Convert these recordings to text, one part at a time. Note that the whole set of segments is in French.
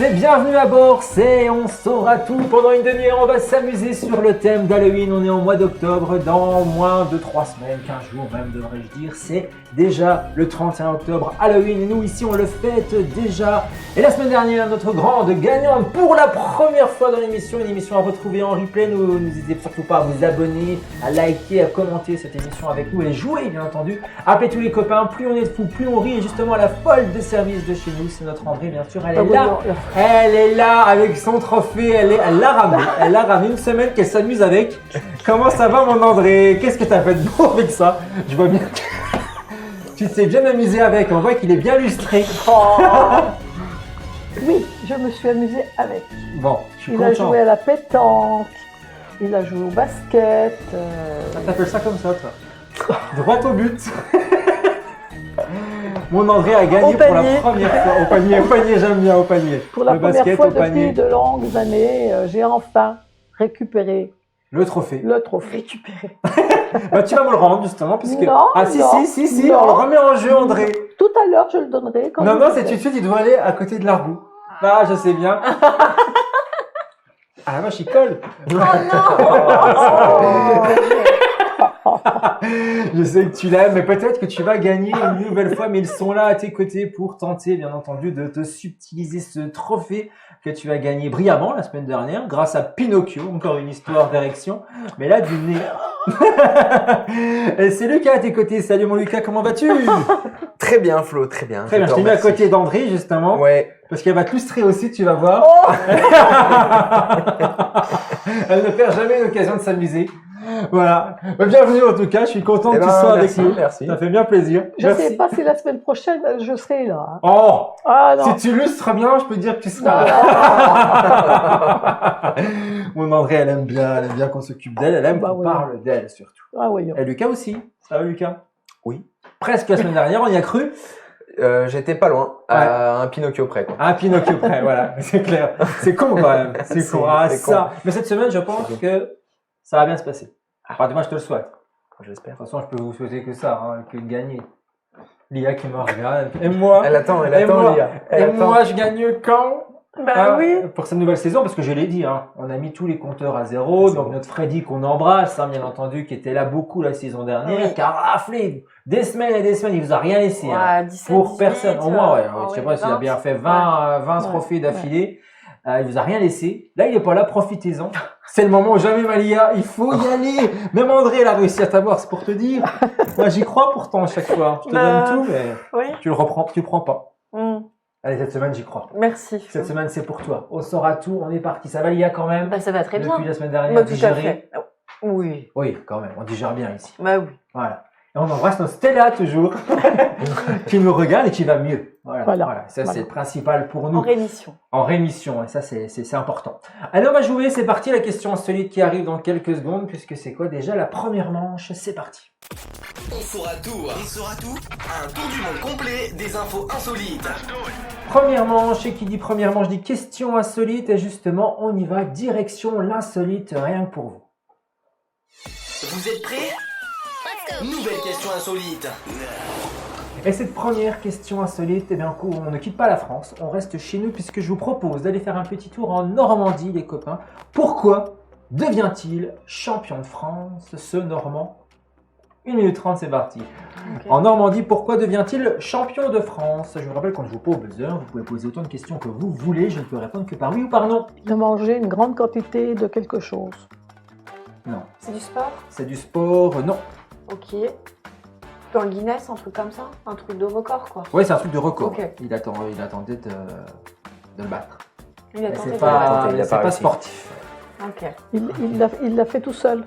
c'est bienvenue à bord, c'est On saura tout. Pendant une demi-heure, on va s'amuser sur le thème d'Halloween. On est en mois d'octobre, dans moins de 3 semaines, 15 jours même devrais-je dire. C'est déjà le 31 octobre, Halloween, et nous ici on le fête déjà. Et la semaine dernière, notre grande gagnante pour la première fois dans l'émission, une émission à retrouver en replay. N'hésitez surtout pas à vous abonner, à liker, à commenter cette émission avec nous et jouer bien entendu. Appelez tous les copains, plus on est de fous, plus on rit. Et justement la folle de service de chez nous, c'est notre André bien sûr, elle est là. Elle est là avec son trophée, elle l'a ramené. Elle l'a ramené une semaine qu'elle s'amuse avec. Comment ça va mon André? Qu'est-ce que t'as fait de beau avec ça? Je vois bien que tu t'es bien amusé avec, on voit qu'il est bien lustré. Oh. Oui, je me suis amusée avec. Bon, je suis Il content. a joué à la pétanque, il a joué au basket. T'appelles ça comme ça toi? Droit au but. Mon André a gagné pour la première fois. Au panier, j'aime bien, au panier. Pour la le première basket, fois au panier. depuis de longues années, j'ai enfin récupéré Le trophée. le trophée. Récupéré. Bah, tu vas me le rendre justement, puisque... Non, ah si, non, si, non. on le remet en jeu André. Tout à l'heure, je le donnerai. Quand Non, c'est tout de suite, il doit aller à côté de la roue. Ah, je sais bien. Ah, la vache, il colle. Je sais que tu l'aimes, mais peut-être que tu vas gagner une nouvelle fois, mais ils sont là à tes côtés pour tenter, bien entendu, de te subtiliser ce trophée que tu as gagné brillamment la semaine dernière, grâce à Pinocchio, encore une histoire d'érection, mais là du nez. Et c'est Lucas à tes côtés. Salut mon Lucas, comment vas-tu? Très bien Flo, très bien. Très bien, je t'ai mis à côté d'André justement, Ouais. parce qu'elle va te lustrer aussi, tu vas voir. Oh. Elle ne perd jamais l'occasion de s'amuser. Voilà. Bienvenue en tout cas, je suis content que tu sois avec nous. Merci. Ça fait bien plaisir. Je ne Merci. sais pas si la semaine prochaine, je serai là. Hein. Oh, Ah non. si tu lustres bien, je peux te dire que tu seras là. Mon André, elle aime bien qu'on s'occupe d'elle, elle aime Bah qu'on oui. parle d'elle surtout. Ah oui. Et Lucas aussi. Ça va Lucas? Oui. Presque la semaine dernière, on y a cru. J'étais pas loin, à un Pinocchio près. Quoi. Un Pinocchio près, voilà, c'est clair. C'est con quand même. C'est con. Ah, c'est ça. con. Mais cette semaine, je pense que ça va bien se passer. Enfin, moi, je te le souhaite. J'espère. De toute façon, je peux vous souhaiter que ça, hein, que de gagner. Lia qui me regarde. Et moi, Elle attend, et moi, Lia. Elle et attend. moi, je gagne quand? Bah oui. Pour cette nouvelle saison, parce que je l'ai dit, hein, on a mis tous les compteurs à zéro. Donc notre Freddy qu'on embrasse, hein, bien entendu, qui était là beaucoup la saison dernière, Oui. qui a raflé des semaines et des semaines, il vous a rien laissé. Hein. Ouais, 17, Pour 18, personne, au moins, ouais. Je sais ouais, pas s'il a 20. bien fait 20 trophées d'affilée. Il vous a rien laissé. Là, il est pas là, profitez-en. C'est le moment où jamais Malia, il faut y aller. Même André, elle a réussi à t'avoir, c'est pour te dire. Moi, j'y crois pourtant à chaque fois. Je te donne tout, mais Oui. tu le prends pas. Allez, cette semaine, j'y crois. Merci. Cette semaine, c'est pour toi. On saura tout, on est parti. Ça va, Lia, quand même? Bah, ça va très bien. Depuis la semaine dernière, Bah, tout à digéré. fait. Oui. Oui, quand même, on digère bien ici. Bah oui. Voilà. Et on embrasse notre Stella toujours, qui nous regarde et qui va mieux. Voilà. Ça, c'est le principal pour nous. En rémission. En rémission, et ça, c'est important. Allez, on va jouer. C'est parti. La question insolite qui arrive dans quelques secondes, puisque c'est quoi déjà la première manche? C'est parti. On saura tout. On saura tout. Un tour du monde complet des infos insolites. Première manche, et qui dit première manche dit question insolite, et justement, on y va, direction l'insolite, rien que pour vous. Vous êtes prêts? Nouvelle question insolite. Et cette première question insolite, eh bien, on ne quitte pas la France, on reste chez nous, puisque je vous propose d'aller faire un petit tour en Normandie, les copains. Pourquoi devient-il champion de France, ce Normand? 1 minute 30, c'est parti. Okay. En Normandie, pourquoi devient-il champion de France? Je vous rappelle, quand je vous pose au buzzer, vous pouvez poser autant de questions que vous voulez, je ne peux répondre que par oui ou par non. De manger une grande quantité de quelque chose. Non. C'est du sport? C'est du sport? Non. Ok. Dans le Guinness, un truc comme ça? Un truc de record, quoi. Oui, c'est un truc de record. Ok. Il attendait de le battre. Il a Mais tenté c'est de pas, il a c'est pas pas réussi. sportif. Ok. Il l'a fait tout seul.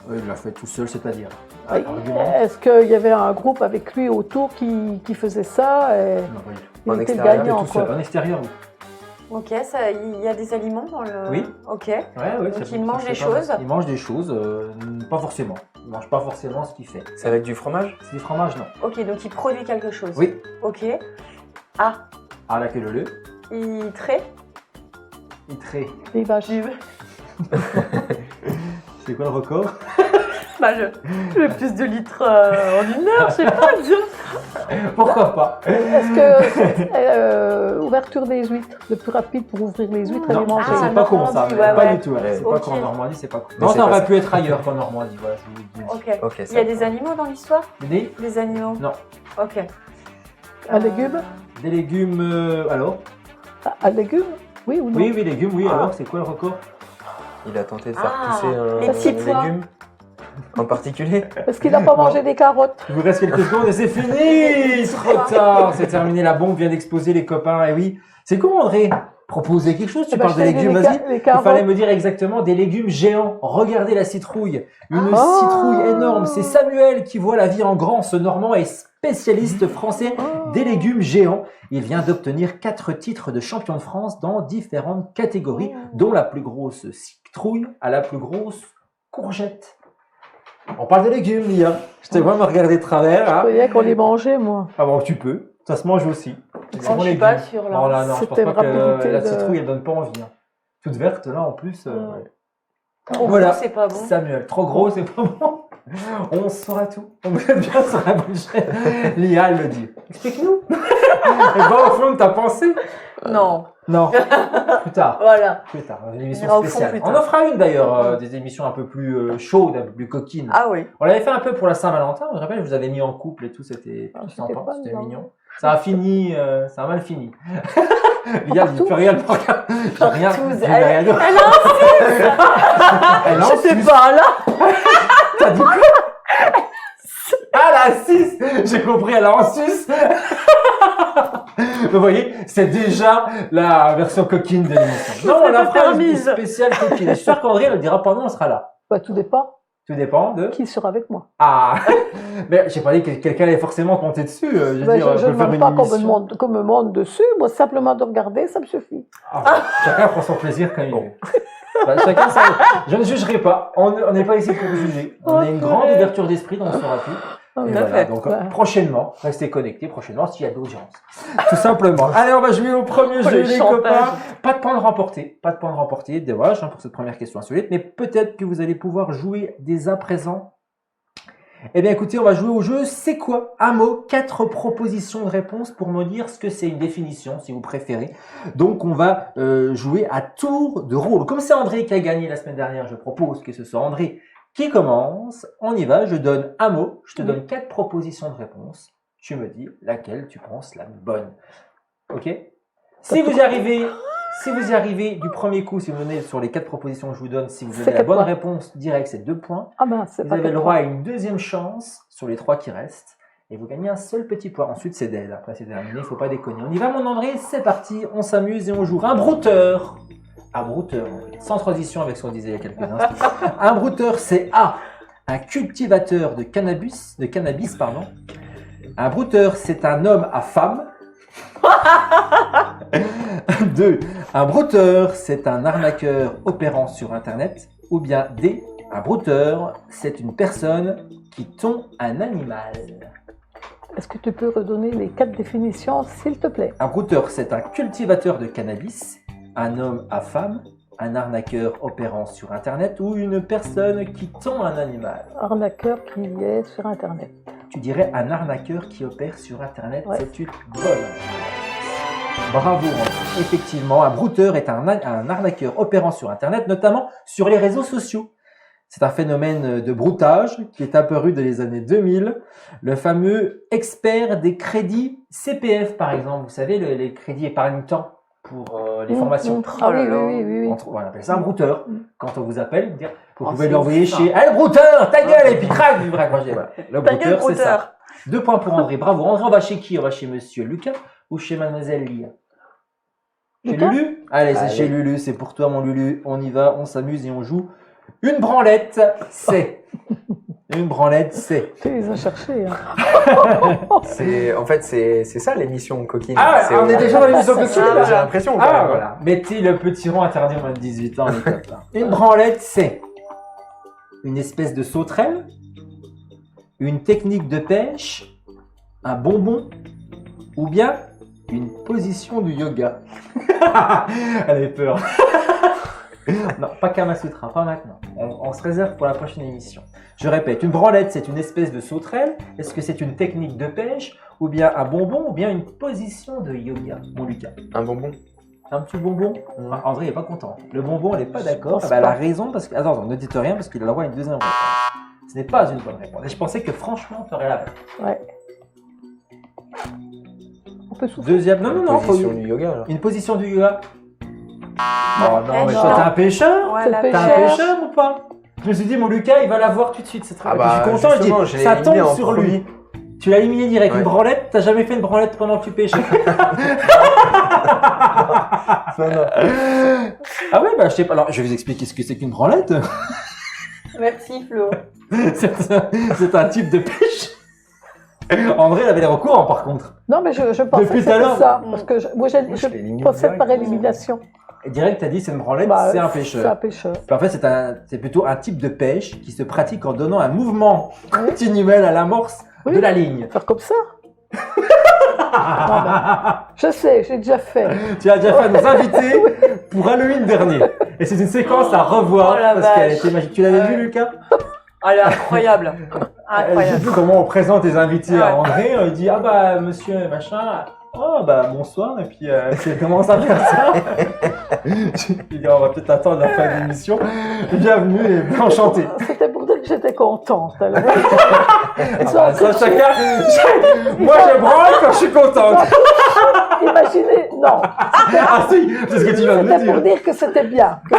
Oui, il l'a fait tout seul, c'est-à-dire. Oui. Argument. Est-ce qu'il y avait un groupe avec lui autour qui faisait ça et Non, pas du tout. il En était extérieur, gagnant, tout seul. quoi. En extérieur, oui. Ok, il y a des aliments dans le... Oui. Ok. Ouais, Donc, ça il mange des c'est pas- choses. Il mange des choses, pas forcément. Il mange pas forcément ce qu'il fait. C'est avec du fromage? C'est du fromage, non. Ok, donc il produit quelque chose. Oui. Ok. Ah, Ah, la queue leu. il trait. Il trait. Les vaches. C'est quoi le record? Bah, je fais plus de litres en une heure, je sais pas. Pourquoi pas? Est-ce que ouverture des huîtres, le plus rapide pour ouvrir les huîtres et Non, les manger c'est Ah, pas con ça, Normandie, ouais, pas ouais. du tout. Ouais. C'est pas Ok. qu'en Normandie, c'est pas con. Mais Non, c'est ça pas aurait ça. pu être ailleurs qu'en Normandie, voilà, je vous le dis. Ok. Ok, Il ça y a va. des animaux dans l'histoire? Des, Des animaux? Non. Ok. Un légume des légumes, alors? Un légume? Oui ou non? Oui, oui, légumes, oui, Ah. alors, c'est quoi le record? Il a tenté de faire Ah, pousser les un petits pois. légume en particulier. Parce qu'il n'a pas mangé des carottes. Il vous reste quelques secondes et c'est fini! Trop tard, c'est terminé, la bombe vient d'exploser, les copains, et oui. C'est quoi, André? Proposer quelque chose, tu Eh ben, parles de je t'ai dit légumes, les vas-y. les Il carottes. fallait me dire exactement des légumes géants. Regardez la citrouille. Une Ah. citrouille énorme. C'est Samuel qui voit la vie en grand. Ce Normand est spécialiste français des légumes géants. Il vient d'obtenir 4 titres de champion de France dans différentes catégories, dont la plus grosse citrouille à la plus grosse courgette. On parle de légumes, Lia. Je te vois me regarder de travers. Je Hein. croyais qu'on les mangeait, moi. Ah bon, tu peux. Ça se mange aussi. Oh, je suis pas sûre là. Non, là, non, je pense C'était pas que rapidité la de- citrouille, elle donne pas envie. Hein. Toute verte, là, en plus. Ouais. Trop Voilà. gros, c'est pas bon. Samuel, trop gros, c'est pas bon. On saura tout. On met bien sur la bouchée. Lia, elle le dit. Explique-nous. Et va au fond de ta pensée. Non. Non. Plus tard. Voilà. Plus tard. Une On émission ira au fond spéciale. plus On tard. en fera une d'ailleurs, des émissions un peu plus chaudes, un peu plus coquines. Ah oui. On l'avait fait un peu pour la Saint-Valentin. Je me rappelle, je vous avais mis en couple et tout. C'était Ah, tout c'était sympa. pas C'était mal. mignon. Ça a fini, ça a mal fini. Lia, il ne peut rien. J'ai rien. Partouze. J'ai rien d'autre. Elle en J'étais suce. pas là. T'as dit quoi? Ah, la 6. J'ai compris, elle a en sus. Vous voyez, c'est déjà la version coquine de l'émission. Non, on la fera une permise. spéciale coquine. Je suis sûr qu'André, elle le dira pas, non, on sera là. Bah, tout dépend. Tout dépend de... Qui sera avec moi? Ah. Mais j'ai pas dit que quelqu'un allait forcément compter dessus. Je veux Bah, dire, je on ne peut faire demande une pas qu'on me émission. demande, qu'on me monte dessus. Moi, simplement de regarder, ça me suffit. Ah, chacun prend son plaisir comme il veut. Bah, chacun ça. Je ne jugerai pas. On n'est pas ici pour juger. On a une grande ouverture d'esprit, donc on saura tout. Ah, Et oui. voilà, donc Ouais. prochainement, restez connectés prochainement s'il y a de l'audience. Tout simplement. Allez, on va jouer au premier jeu, le les chantage. copains. Pas de points de remporté. Pas de points de remporté. Dommage pour cette première question insolite. Mais peut-être que vous allez pouvoir jouer dès à présent. Eh bien, écoutez, on va jouer au jeu. C'est quoi? Un mot, 4 propositions de réponse pour me dire ce que c'est, une définition, si vous préférez. Donc, on va jouer à tour de rôle. Comme c'est André qui a gagné la semaine dernière, je propose que ce soit André qui commence. On y va. Je donne un mot. Je te donne 4 propositions de réponse. Tu me dis laquelle tu penses la bonne. Ok? Si vous y arrivez du premier coup, si vous venez sur les 4 propositions que je vous donne, si vous C'est donnez la quatre bonne points. réponse directe, c'est 2 points. Ah ben, c'est Vous pas avez le quelque droit chose. à une deuxième chance sur les 3 qui restent. Et vous gagnez un seul petit point. Ensuite, c'est dead. Après, c'est terminé. Il ne faut pas déconner. On y va, mon André. C'est parti. On s'amuse et on joue. Un brouteur. Un brouteur. Sans transition avec ce qu'on disait il y a quelques instants. Un brouteur, c'est A. Un cultivateur de cannabis. Pardon. Un brouteur, c'est un homme à femme. 2. Un brouteur, c'est un arnaqueur opérant sur Internet. Ou bien D. Un brouteur, c'est une personne qui tond un animal. Est-ce que tu peux redonner les 4 définitions, s'il te plaît? Un brouteur, c'est un cultivateur de cannabis, un homme à femme, un arnaqueur opérant sur Internet ou une personne qui tond un animal. Arnaqueur qui est sur Internet. Tu dirais un arnaqueur qui opère sur Internet, Ouais. c'est une bonne réponse. Bravo, André. Effectivement, un brouteur est un arnaqueur opérant sur Internet, notamment sur les réseaux sociaux. C'est un phénomène de broutage qui est apparu dans les années 2000. Le fameux expert des crédits CPF, par exemple. Vous savez, les crédits épargne-temps pour les formations. Ah oui, Oh là là. oui. On appelle ça un brouteur. Quand on vous appelle, vous Oh, pouvez c'est l'envoyer ouf, ça. chez « Hey, le brouteur, ta gueule !» Et puis crac, vous raccrochez. Voilà. Le Ta gueule, brouteur, c'est ça. brouteur. 2 points pour André. Bravo. André, on va chez qui? On va chez Monsieur Lucas ou chez Mademoiselle Lia? Chez Lucas Lulu? Allez, c'est Allez. chez Lulu. C'est pour toi, mon Lulu. On y va, on s'amuse et on joue. Une branlette, c'est. Une branlette, c'est. Tu les as cherchés. Hein. En fait, c'est ça l'émission coquine. Ah, C'est- on est déjà dans l'émission Ah, coquine, ça, là. J'ai l'impression. quand Ah, même. voilà. Mettez le petit rond interdit aux moins de 18 ans, les copains. Une branlette, c'est une espèce de sauterelle, une technique de pêche, un bonbon, ou bien une position du yoga. Elle avait peur. Non, pas Kama Sutra, pas maintenant. On se réserve pour la prochaine émission. Je répète, une branlette, c'est une espèce de sauterelle. Est-ce que c'est une technique de pêche, ou bien un bonbon, ou bien une position de yoga, mon Lucas? Un bonbon. Un petit bonbon? Ah, André n'est pas content. Le bonbon, elle n'est pas d'accord. pense Elle a pas. raison, parce que... Attends, ne dites rien, parce qu'il a le droit à une deuxième réponse. Ce n'est pas une bonne réponse. Et je pensais que franchement, tu aurais la réponse. Ouais. On peut souffler. Deuxième... Non, Position du yoga, alors. Une position du yoga. Oh non, mais pêche. toi, t'es un pêcheur? Ouais, C'est la le T'es un pêcheur. pêcheur ou pas? Je me suis dit, mon Lucas, il va l'avoir tout de suite. C'est très Ah bien. bah, Je suis content, je justement, dis, j'ai ça éliminé tombe en sur lui. premier. Tu l'as éliminé direct. Ouais. Une branlette, t'as jamais fait une branlette pendant que tu pêchais. Non, non. Ah ouais, bah je sais pas. Alors, je vais vous expliquer ce que c'est qu'une branlette. Merci Flo. C'est un type de pêche. André, il avait l'air au courant, par contre. Non, mais je pensais Depuis que tout à c'était l'heure. ça. Parce que moi, je l'ai je éliminé procède par direct. élimination. Et direct, t'as dit, c'est une branlette, Bah, c'est un C'est pêcheur. un pêcheur. Puis en fait, c'est plutôt un type de pêche qui se pratique en donnant un mouvement Oui. continuel à l'amorce Oui. de la ligne. Faire comme ça. Je sais, j'ai déjà fait. Tu as déjà fait nos invités pour Halloween dernier. Et c'est une séquence à revoir Oh la parce qu'elle vache. était magique. Tu l'avais Ouais. vu, Lucas? Elle est incroyable. J'ai Incroyable. vu comment on présente les invités à Ouais. André. Il dit, ah bah, monsieur machin. Oh bah, bonsoir. Et puis, c'est comment ça faire ça? Il dit, on va peut-être attendre la fin de l'émission. Bienvenue et enchanté. C'était pour dire que j'étais contente. alors. Ah bah, ça, chacun. Moi, je branle quand je suis contente. Imaginez, non. Ah si, c'est ce que tu viens de me C'était pour dire. dire que c'était bien. Que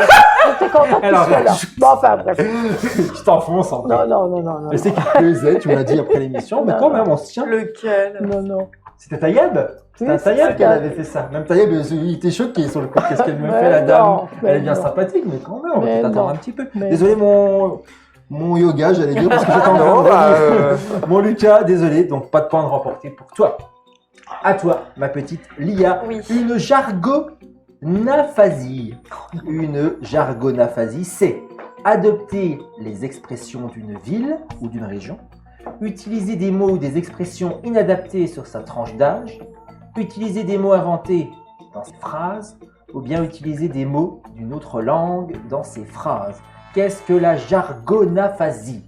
j'étais contente qu'il Alors, soit là. Bon, enfin, bref. Je t'enfonce encore. Non. Je sais qu'il plaisait, tu me l'as dit après l'émission, mais Non, quand non. même, on se tient. Lequel? Non. C'était Taïeb? C'était un Oui, c'est Taïeb ça. qu'elle avait fait ça. Même Taïeb, il était choqué sur le coup. Qu'est-ce qu'elle me Mais fait, la dame? non, Elle est mais bien non. sympathique, mais quand même, on va Mais peut-être attendre non. un petit peu. Mais- Désolé, mon yoga, j'allais dire, parce que j'étais en train Non, de bah, revenir. Mon Lucas, désolé, donc pas de point de remporté pour toi. À toi, ma petite Lia. Oui. Une jargonaphasie. Une jargonaphasie, c'est adopter les expressions d'une ville ou d'une région, utiliser des mots ou des expressions inadaptées sur sa tranche d'âge, utiliser des mots inventés dans ses phrases, ou bien utiliser des mots d'une autre langue dans ses phrases. Qu'est-ce que la jargonaphasie?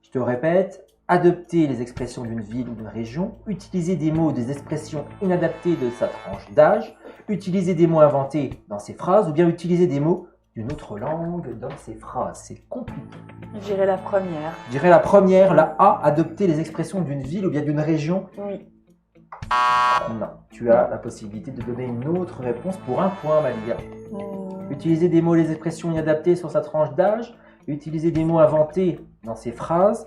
Je te répète, adopter les expressions d'une ville ou d'une région, utiliser des mots ou des expressions inadaptées de sa tranche d'âge, utiliser des mots inventés dans ses phrases, ou bien utiliser des mots d'une autre langue dans ses phrases. C'est compliqué. Je dirais la première. Je dirais la première, la A, adopter les expressions d'une ville ou bien d'une région. Oui. Non, tu as la possibilité de donner une autre réponse pour un point, Malia. Utiliser des mots, les expressions inadaptées sur sa tranche d'âge, utiliser des mots inventés dans ses phrases,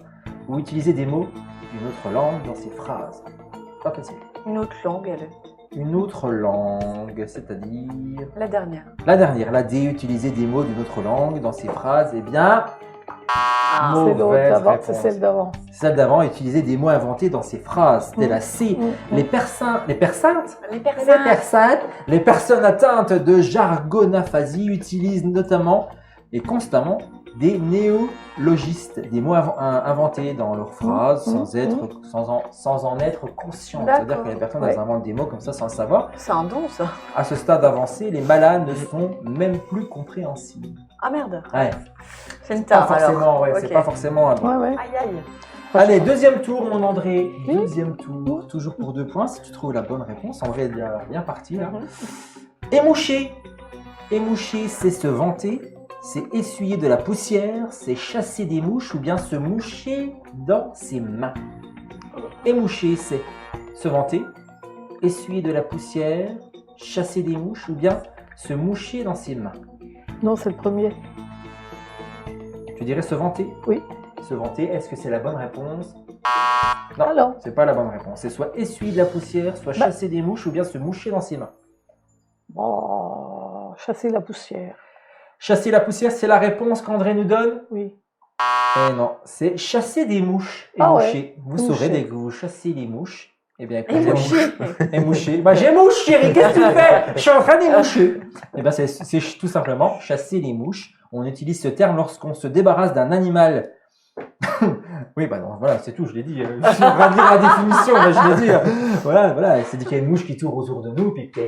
ou utiliser des mots d'une autre langue dans ses phrases. Pas facile. Une autre langue, elle. Une autre langue, c'est-à-dire... La dernière. La dernière, la D, utiliser des mots d'une autre langue dans ses phrases, eh bien... Ah, Mot. C'est l'autre Mauvaise d'avant, réponse. c'est celle d'avant. Celle d'avant, utiliser des mots inventés dans ses phrases. C'était la C. Les personnes atteintes de jargonaphasie utilisent notamment et constamment des néologistes, des mots inventés dans leurs phrases sans en être conscients. D'accord. C'est-à-dire que les personnes Ouais. elles inventent des mots comme ça sans le savoir. C'est un don, ça. À ce stade avancé, les malades ne sont même plus compréhensibles. Ah merde. Ouais. C'est une Pas tare, forcément, alors. ouais, Ok. c'est pas forcément un don. Ouais. Aïe, aïe. Allez, deuxième tour, mon André. Oui. Deuxième tour, toujours pour 2 points. Si tu trouves la bonne réponse, André est bien parti là. Mhm. Émoucher. Émoucher, c'est se vanter, c'est essuyer de la poussière, c'est chasser des mouches ou bien se moucher dans ses mains. Émoucher, c'est se vanter, essuyer de la poussière, chasser des mouches ou bien se moucher dans ses mains. Non, c'est le premier. Tu dirais se vanter? Oui. Se vanter, est-ce que c'est la bonne réponse? Non, Alors, c'est pas la bonne réponse. C'est soit essuyer de la poussière, soit chasser des mouches ou bien se moucher dans ses mains. chasser la poussière. Chasser la poussière, c'est la réponse qu'André nous donne? Oui. Eh non, c'est chasser des mouches et Ah ouais. moucher. Vous Moucher. saurez dès que vous chassez les mouches. Eh bien, Et moucher. Et moucher. Bah, j'émouche, chérie, qu'est-ce que tu fais? Je suis en train d'émoucher. Eh bien, c'est tout simplement chasser les mouches. On utilise ce terme lorsqu'on se débarrasse d'un animal. Oui, bah non, voilà, c'est tout, je l'ai dit. Je suis en train de dire la définition, mais je l'ai dit. Voilà, c'est dit qu'il y a une mouche qui tourne autour de nous, puis que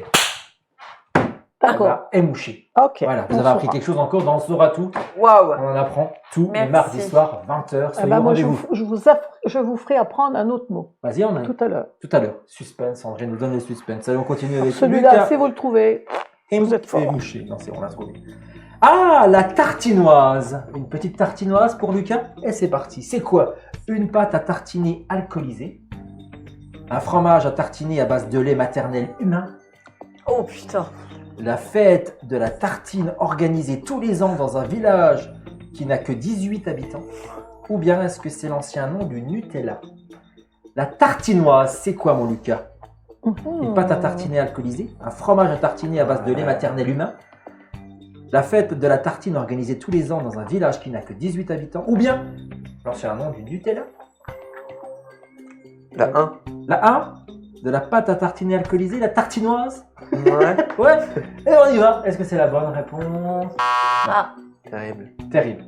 D'accord. est mouché. Ok. Voilà, vous on avez appris saura. quelque chose encore dans On saura tout. Waouh. On en apprend tous les Merci. mardis soirs, 20h. Eh Soyez ben, au moi, rendez-vous. je vous ferai apprendre un autre mot Vas-y, on a tout à l'heure. tout à l'heure. Suspense, André nous donne le suspense. Allez, on continue avec Celui-là, Lucas. si vous le trouvez, Et vous êtes fort. mouché. Non, c'est on l'a trouvé. Ah, la tartinoise. Une petite tartinoise pour Lucas. Et c'est parti. C'est quoi? Une pâte à tartiner alcoolisée. Un fromage à tartiner à base de lait maternel humain. Oh putain. La fête de la tartine organisée tous les ans dans un village qui n'a que 18 habitants. Ou bien est-ce que c'est l'ancien nom du Nutella? La tartinoise, c'est quoi mon Lucas? Une pâte à tartiner alcoolisée, un fromage à tartiner à base de lait maternel humain, la fête de la tartine organisée tous les ans dans un village qui n'a que 18 habitants, ou bien l'ancien nom du Nutella. La 1. La 1, de la pâte à tartiner alcoolisée, la tartinoise. Ouais. Ouais, et on y va. Est-ce que c'est la bonne réponse? Ah, Terrible. Terrible.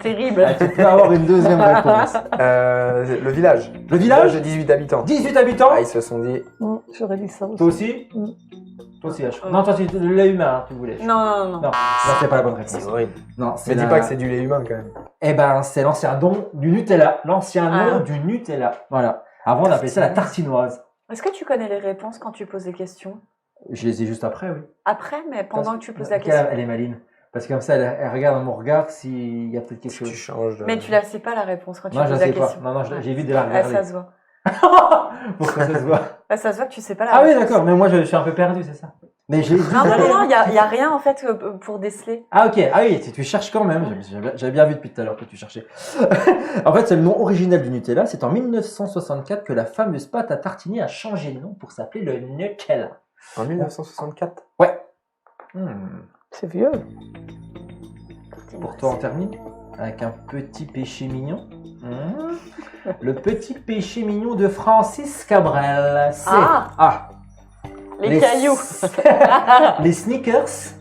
terrible. Ah, tu peux avoir une deuxième réponse. Le village. Le village de 18 habitants. 18 habitants. Ah, ils se sont dit. J'aurais dit ça aussi. Toi aussi? Mm. Toi aussi, H. Non, toi, tu le lait humain, hein, tu voulais. Non, non, non. Non, c'est pas la bonne C'est réponse. horrible. Non, c'est Mais dis la- pas que c'est du lait humain quand même. Eh ben, c'est l'ancien nom du Nutella. L'ancien nom Ah. du Nutella. Voilà. Avant, on appelait ça la tartinoise. Est-ce que tu connais les réponses quand tu poses des questions? Je les ai juste après, oui. Après, mais pendant que tu poses la Quelle- question. Elle est maline. Parce que comme ça, elle regarde dans mon regard s'il y a peut-être quelque Si tu chose. changes de. Mais tu la sais pas la réponse quand tu Non, je poses la la sais pas. question. Non, non, j'évite de la Ah, regarder. ça se voit. Pourquoi ça se voit? Ah, ça se voit que tu sais pas la Ah oui, réponse. d'accord. Mais moi, je suis un peu perdu, c'est ça. Mais j'ai dit. Non, non, non, il y a rien en fait pour déceler. Ah ok, ah oui, tu cherches quand même, j'avais bien vu depuis tout à l'heure que tu cherchais. En fait, c'est le nom originel du Nutella, c'est en 1964 que la fameuse pâte à tartiner a changé de nom pour s'appeler le Nutella. En 1964. Ouais. C'est vieux. Pour toi, on termine avec un petit péché mignon. Le petit péché mignon de Francis Cabrel, c'est... Ah. Les cailloux. Les sneakers.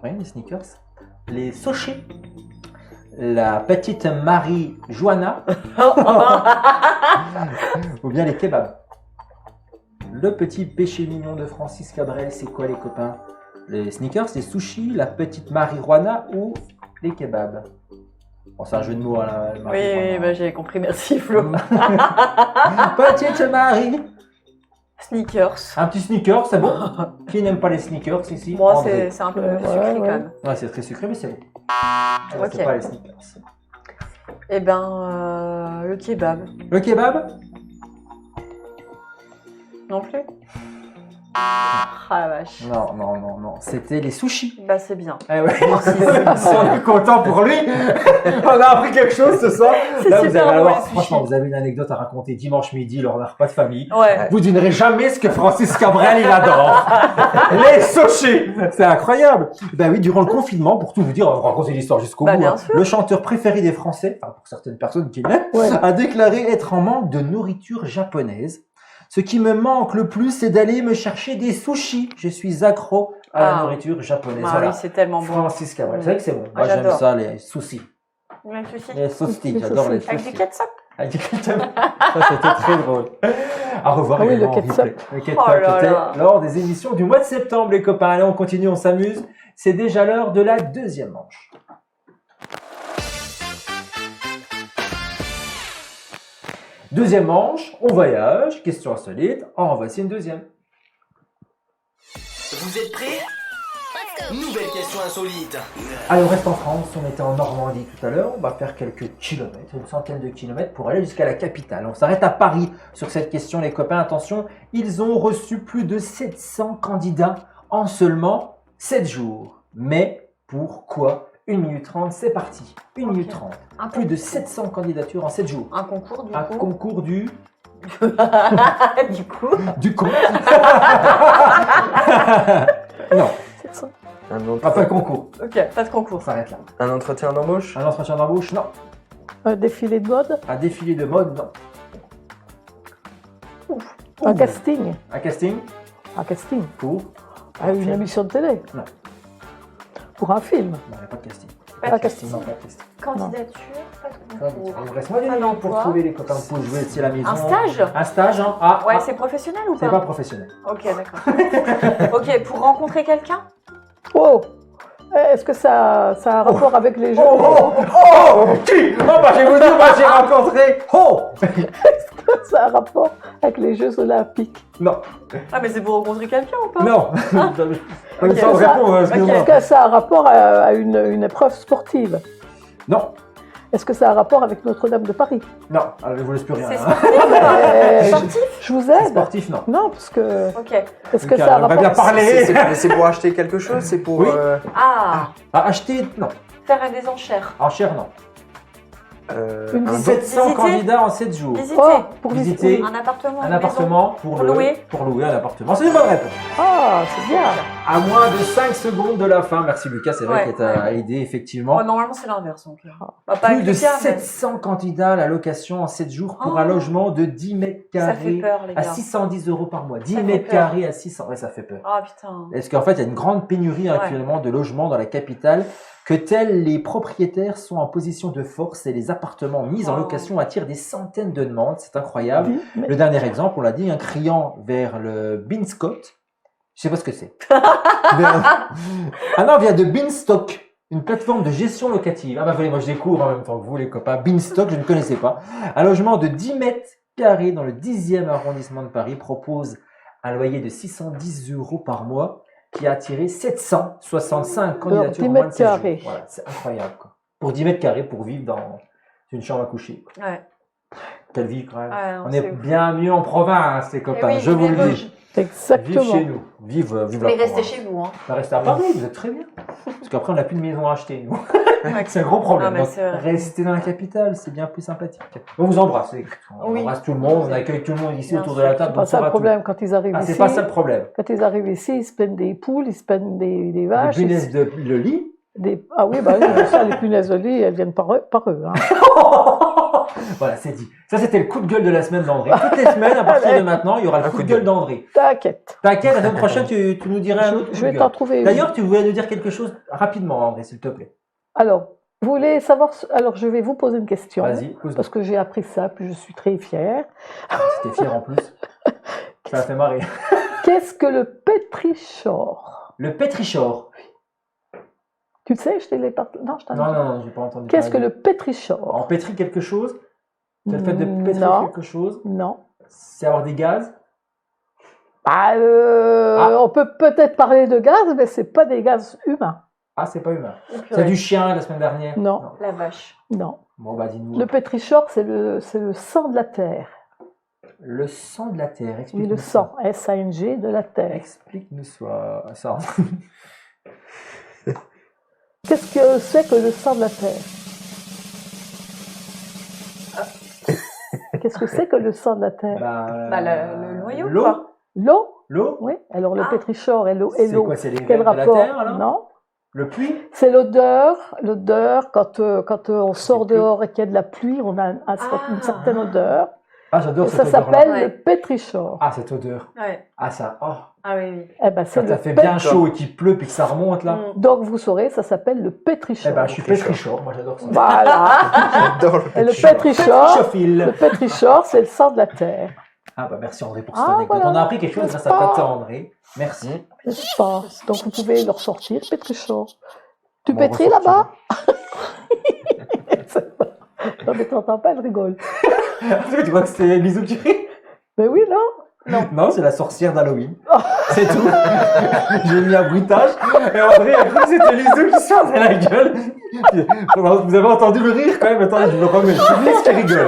Oui, les sneakers. Les sochés. La petite Marie Joanna. Ou bien les kebabs. Le petit péché mignon de Francis Cabrel, c'est quoi les copains? Les sneakers, les sushis, la petite Marie Joanna ou les kebabs? Bon, c'est un jeu de mots, hein, la Marie Oui, Joanna. bah, j'ai compris, merci Flo. Petite Marie. Sneakers. Un petit sneaker, c'est bon. Qui n'aime pas les sneakers ici? Moi, André. c'est un peu Ouais, sucré ouais. quand même. Ouais, c'est très sucré, mais c'est bon. Ok. C'est pas les sneakers. Eh ben, le kebab. Le kebab? Non plus. Ah la vache. Non, non, non, non. C'était les sushis. Bah, c'est bien. Eh ouais. On est content pour lui. On a appris quelque chose ce soir. C'est Là, vous super allez bon, avoir, les sushis. franchement, vous avez une anecdote à raconter dimanche midi lors d'un repas de famille. Ouais. Vous devinerez jamais ce que Francis Cabrel il adore. Les sushis. C'est incroyable. Ben oui, durant le confinement, pour tout vous dire, on va raconter l'histoire jusqu'au Bah, bout. bien hein. sûr. Le chanteur préféré des Français, enfin pour certaines personnes qui l'aiment, Ouais. a déclaré être en manque de nourriture japonaise. Ce qui me manque le plus, c'est d'aller me chercher des sushis. Je suis accro à la Ah. nourriture japonaise. Ah voilà. oui, c'est tellement bon. Francis Cabrel. C'est vrai que c'est bon. Moi, Ah, j'aime j'adore. ça, les sushis. Les sushis. Les sushis, Les j'adore les sushis. sushis. Avec du ketchup. Avec du ketchup. Ça, c'était très drôle. À revoir Ah oui, également le en ketchup. replay. Le ketchup, Oh là c'était là. lors des émissions du mois de septembre, les copains. Allez, on continue, on s'amuse. C'est déjà l'heure de la deuxième manche. Deuxième manche, on voyage, question insolite. En voici une deuxième. Vous êtes prêts? Nouvelle question insolite. Allez, on reste en France, on était en Normandie tout à l'heure, on va faire quelques kilomètres, une centaine de kilomètres pour aller jusqu'à la capitale. On s'arrête à Paris sur cette question, les copains, attention, ils ont reçu plus de 700 candidats en seulement 7 jours. Mais pourquoi 1 minute 30, c'est parti. 1 minute 30, Un plus de concours. 700 candidatures en 7 jours. Un concours, du Un coup. concours du Du coup. con. Non, C'est ça. pas le concours, Ok, pas de on concours. s'arrête là. Un entretien d'embauche. Un entretien d'embauche, non. Un défilé de mode. Un défilé de mode, non. Un casting. Un casting Un casting. pour... À une émission de télé. Non. Pour un film. Non, il n'y a pas de casting. Pas casting. Non, pas casting. Candidature, pas de concours. Il reste moins d'une Pas minute pour d'emploi. trouver les copains pour jouer ici à la maison. Un stage? Un stage, hein. Ah, Ouais, ah, c'est professionnel ou c'est pas? pas professionnel. Ok, d'accord. Ok, pour rencontrer quelqu'un? Oh! Est-ce que ça a un rapport avec les jeux? Qui? Oh, bah, je vais vous dire, moi, j'ai rencontré. Oh! Ça a un rapport avec les Jeux Olympiques? Non, Ah, mais c'est pour rencontrer quelqu'un ou pas? non. Comme ça, on ça- répond, excuse-moi. Est-ce que ça a un rapport à une épreuve sportive? Non, Est-ce que ça a un rapport avec Notre-Dame de Paris? non, alors, je vous laisse plus rien. C'est hein. sportif ou pas? Euh, Sportif? Je vous aide? Sportif, non. Non, parce que. Ok. Est-ce que Lucas, ça a un on va rapport? bien parler. C'est pour acheter quelque chose, c'est pour. Oui. Ah, Ah, acheter, non. faire des enchères. Enchère, non. Une un visite. 700 Visiter. candidats en 7 jours. Visiter. Oh, pour Visiter. visiter. Un appartement. Un une appartement Pour louer. Pour louer un appartement. C'est une bonne réponse. Ah, c'est bien. À moins de 5 secondes de la fin. Merci Lucas, c'est vrai Ouais, qu'il t'a ouais. aidé maison. effectivement. Oh, normalement, c'est l'inverse. Donc. Bah, pas Plus avec de Lucas, mais 700 candidats à la location en 7 jours pour Oh. un logement de 10 mètres ça fait carrés peur, les à gars. 610 € par mois. 10 fait mètres peur. carrés à 600. Ouais, ça fait peur. Ah, putain. Est-ce qu'en fait, il y a une grande pénurie actuellement de logements dans la capitale, que tels les propriétaires sont en position de force et les appartements mis en Oh. location attirent des centaines de demandes. C'est incroyable. Oui, mais- Le dernier exemple, on l'a dit, un criant vers le Beanscock. Je sais pas ce que c'est. Ah non, vient de Beanstalk, une plateforme de gestion locative. Ah bah voyez, moi je découvre en même temps que vous les copains. Beanstalk, je ne connaissais pas. Un logement de 10 mètres carrés dans le 10e arrondissement de Paris propose un loyer de 610 € par mois qui a attiré 765 candidatures 10 en moins de mètres 7 jours. carrés. Voilà, c'est incroyable quoi. Pour 10 mètres carrés, pour vivre dans une chambre à coucher. Quoi. Ouais. Quelle vie quand même. Ouais, non, On c'est est ouf. bien mieux en province, les copains, Eh oui, je vous le mais dis. Vive Exactement. chez nous. Vive la Mais restez province. chez vous, hein. Bah, restez à Paris, vous êtes très bien. Parce qu'après, on n'a plus de maison à acheter. nous. Ouais. C'est un gros problème. Non, mais Donc, c'est vrai. restez dans la capitale, c'est bien plus sympathique. On vous embrasse. On Oui. embrasse tout le monde, on accueille tout le monde ici Bien autour de sûr. la table. C'est pas ça le problème quand ils arrivent Ah, ici. c'est pas ça le problème. Quand ils arrivent ici, ils se plaignent des poules, ils se plaignent des Les vaches. punaises de le lit. Ah oui, bah oui, mais ça, les punaises de lit, elles viennent par eux. Hein. Voilà, c'est dit. Ça, c'était le coup de gueule de la semaine d'André. Toutes les semaines, à partir de maintenant, il y aura le coup de gueule d'André. T'inquiète. T'inquiète, la semaine prochaine, tu nous diras un autre coup Je de vais gueule. t'en trouver une. D'ailleurs, tu voulais nous dire quelque chose rapidement, André, s'il te plaît. Alors, vous voulez savoir... Alors, je vais vous poser une question. Vas-y, pose-moi. Parce que j'ai appris ça, puis je suis très fière. C'était fier en plus. Ça m'a fait marrer. Qu'est-ce que le pétrichor? Le pétrichor. Tu le sais, je t'ai les part... Non, je t'en ai Non, dit. non, non, j'ai pas entendu. Qu'est-ce que parler. le pétrichor? On pétrit quelque chose. C'est le fait de pétrir Non. quelque chose. Non. C'est avoir des gaz. Ah, On peut peut-être parler de gaz, mais c'est pas des gaz humains. Ah, c'est pas humain. Oh, C'est purée. du chien la semaine dernière. Non. La vache. Non. Bon, bah dis-nous. Le pétrichor, c'est le sang de la terre. Le sang de la terre. Oui, Explique-nous le sang, S-A-N-G, de la ça. terre. Explique-nous ça. Qu'est-ce que c'est que le sang de la terre? Qu'est-ce que c'est que le sang de la terre? Bah, le noyau, L'eau. quoi. L'eau? L'eau. Oui. Alors, le Ah. pétrichor et l'eau. C'est quoi? C'est les Quel vers de la rapport? terre alors? Non. Le puits. C'est l'odeur. L'odeur, quand on sort plus. dehors et qu'il y a de la pluie, on a une certaine odeur. Ah, j'adore Et cette ça odeur-là. s'appelle Ouais. le pétrichor. Ah, cette odeur. Ouais. Ah, ça. Oh. Ah oui, oui. Eh ben, c'est Quand ça le fait pét- bien chaud et qu'il pleut puis que ça remonte là. Mm. Donc, vous saurez, ça s'appelle le Eh pétrichor. ben, je suis pétrichor. Moi, j'adore ça. Voilà. J'adore le Et le pétrichor. pétrichor, Pétrichophile. le pétrichor, c'est le sang de la terre. Ah, bah merci André pour cette Ah, anecdote. voilà. On a appris quelque chose grâce à N'est-ce pas Tata André. Merci. N'est-ce pas? Donc, vous pouvez leur sortir pétrichor. Tu Bon, pétris ressortir. là-bas? Non, mais t'entends pas, elle rigole. Tu vois que c'est Lisou qui rit? Mais oui, non? Non, c'est la sorcière d'Halloween. C'est tout. J'ai mis un bruitage et André a cru que c'était Lisou qui se faisait la gueule. Vous avez entendu le rire quand même? Attendez, je me remets. C'est Lise qui rigole.